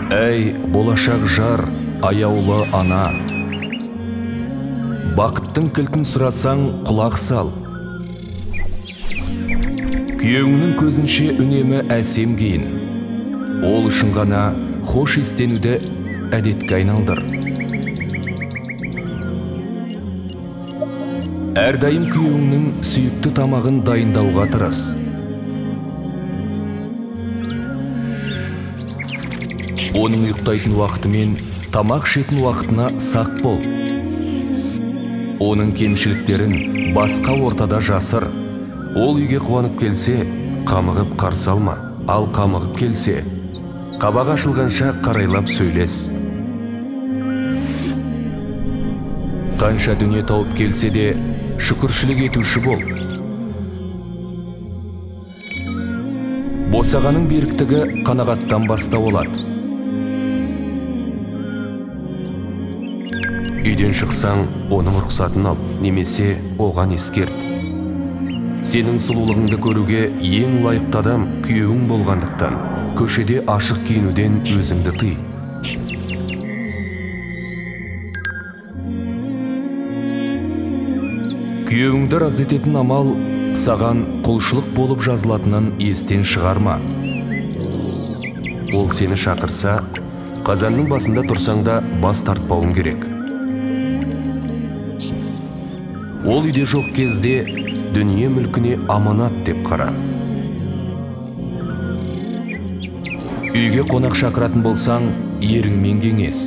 Әй, болашақ жар, аяулы ана. Бақыттың кілтін сұрасаң, құлақ сал. Күйеуіңнің көзінше үнемі әсем кейін. Ол үшін ғана хош естенуді әдетке айналдыр. Әрдайым күйеуіңнің сүйікті тамағын дайындауға тырыс. Оның ұйықтайтын уақыты мен тамақ ішетін уақытына сақ бол. Оның кемшіліктерін басқа ортада жасыр. Ол үйге қуанып келсе, қамығып қарсы алма. Ал қамығып келсе, қабағы ашылғанша қарайлап сөйлес. Қанша дүние тауып келсе де, шүкіршілік етуші бол. Босағаның беріктігі қанағаттан бастау болады. Үйден шықсаң, оның рұқсатын ал, немесе оған ескерт. Сенің сұлулығыңды көруге ең лайықты адам күйеуің болғандықтан, көшеде ашық киінуден өзіңді тый. Күйеуіңді разы ететін амал саған құлшылық болып жазылатынын естен шығарма. Ол сені шақырса, қазанның басында тұрсаң да бас тартпауың керек. Ол үйде жоқ кезде дүние мүлкіне аманат деп қара. Үйге қонақ шақыратын болсаң, еріңмен кеңес.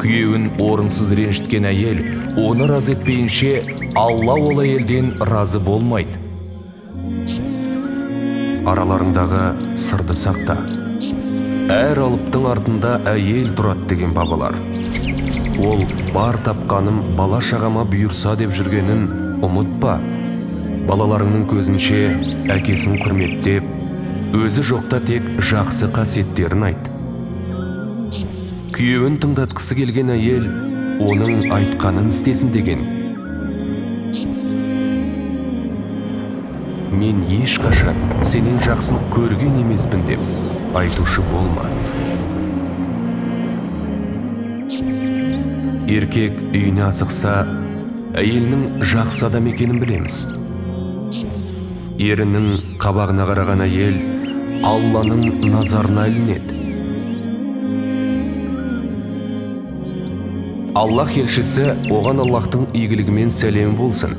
Күйеуін орынсыз ренжіткен әйел, оны разы етпейінше, Алла ол әйелден разы болмайды. Араларыңдағы сырды сақта. Әр алыптың артында әйел тұрады деген бабалар. Ол бар тапқаным бала шағама бұйырса деп жүргенін ұмытпа. Балаларыңның көзінше әкесін құрметтеп, өзі жоқта тек жақсы қасиеттерін айт. Күйеуін тыңдатқысы келген әйел, оның айтқанын істесін деген. Мен ешқашан сенен жақсылық көрген емеспін деп айтушы болма. Еркек үйіне асықса, әйелінің жақсы адам екенін білеміз. Ерінің қабағына қараған әйел Алланың назарына ілінеді. Аллах елшісі оған Аллахтың игілігімен сәлем болсын.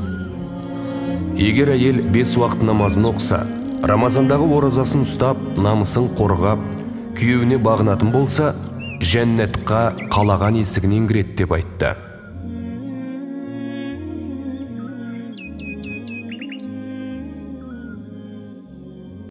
Егер әйел 5 уақыт намазын оқса, Рамазандағы оразасын ұстап, намысын қорғап, күйеуіне бағынатын болса, жәннатқа қалаған есігінен кіреді деп айтты.